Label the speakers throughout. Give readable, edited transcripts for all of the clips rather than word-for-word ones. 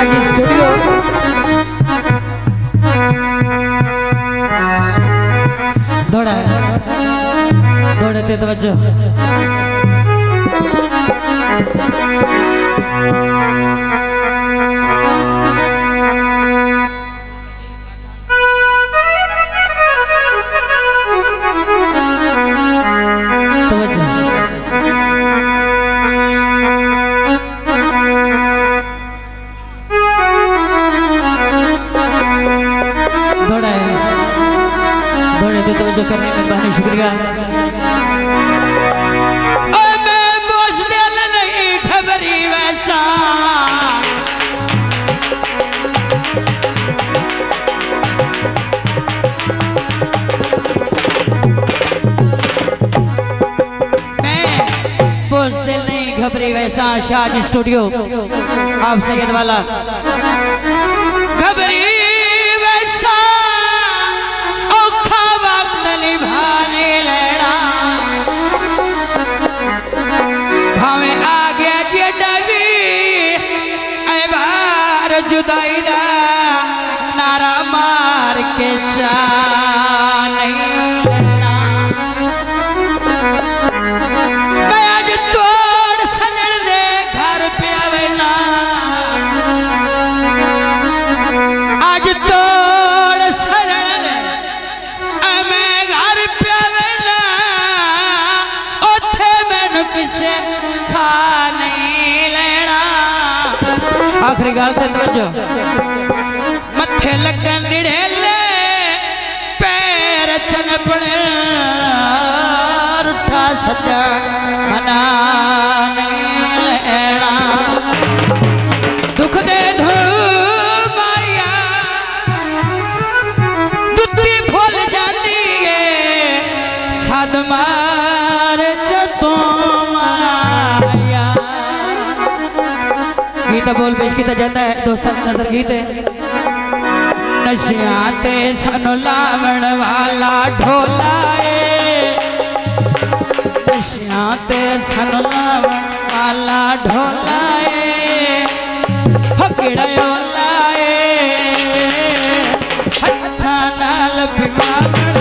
Speaker 1: Shahaji studio दौड़ा दौड़े थे तवज्जो तवज्जो करने में मेहरबानी शुक्रिया। मैं बोझ दिल नहीं खबरी वैसा मैं बोझ दिल नहीं खबरी वैसा शाहजी स्टूडियो आप सैयद वाला खबरी निभाने लेना भावे आ गया जे डबी ऐ बार जुदाई दा नारा मार के चा नहीं लेना मैं आज तोड़ सजन दे घर पे आवे ना आज तोड़ सजन किसे खा नहीं लेना। आखिरी गाल ते तवज्जो मथे लगन दिड़ेले पैर चन पड़े उठा सजा मना नहीं लेना दुख दे धूमाया दुत्ती फूल जाती है सदमा गीत बोल पेश किया जाता है दोस्तों की नजर गीत है नशियां ते सानू लावण वाला ढोला है नशियां ते सानू लावण वाला ढोला है हो किड़ा ओला है हत्था नाल पिवावण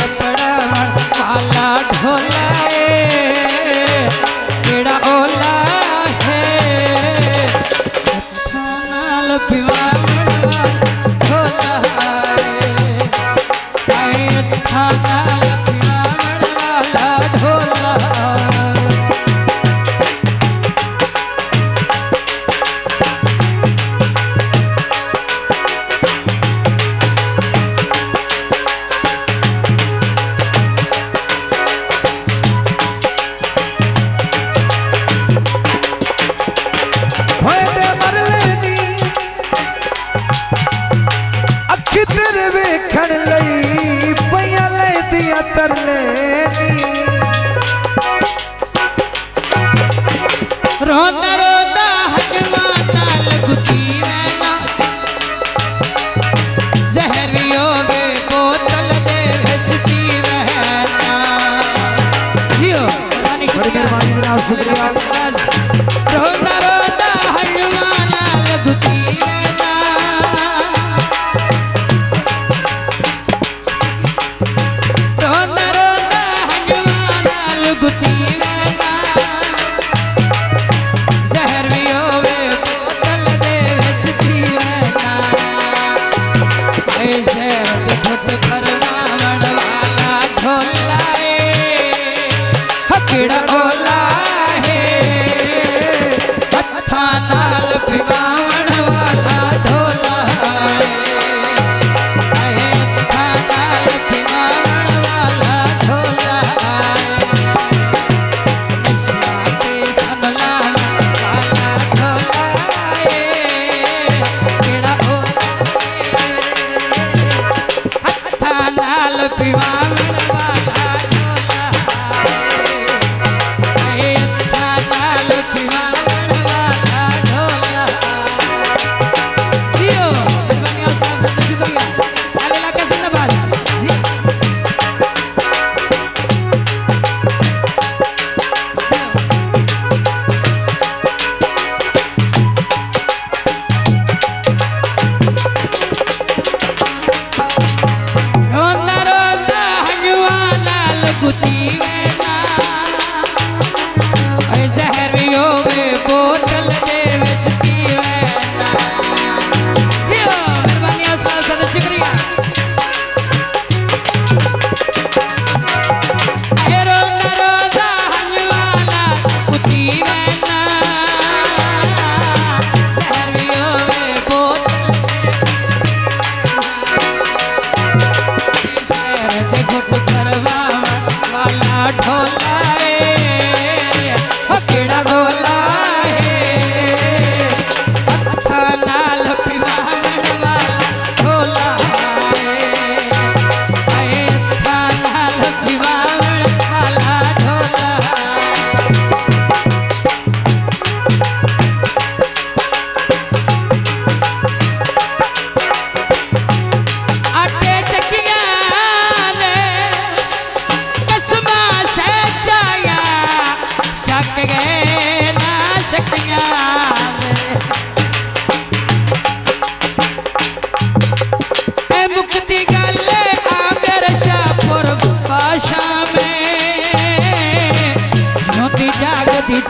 Speaker 1: अपना वाला ढोला केड़ा ओला है नाल पिवावण वाला ढोला है नाल पिवावण वाला ढोला वेखण लई पईया ले दिया तरलेनी रोंदा रोंदा हजवा नाल गुती वैना जहरियो वे बोतल दे विच पी वैना जियो
Speaker 2: साहब शुक्रिया।
Speaker 1: रोंदा रोंदा हनुआ नाल गुती वैना, रोंदा रोंदा हनुआ नाल गुती वैना, जहर भी होवे बोतल दे विच पीवैना, ऐ जहर दे घुट फरमावण वाला ढोला केड़ा ओला है, हत्था नाल पिवावण वाला ढोला है, हत्था नाल पिवावण वाला ढोला है, नशा के संभलावण वाला ढोला है, केड़ा ओला है, हत्था नाल पिवावण वाला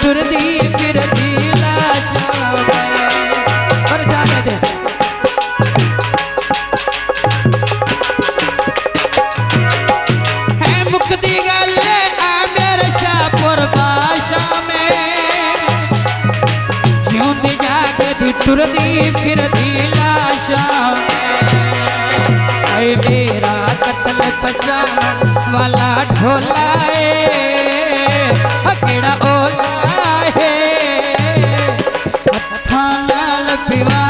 Speaker 1: टुरदी फिरदी लाशा पर जाने दे, है मुक्ति गल आ मेरे शाहपुर बाशा में, ज्योति जागदी टुरदी फिरदी लाशा में, मेरा कत्ल पचावन वाला ढोला केड़ा ओला है, हत्था नाल पिवा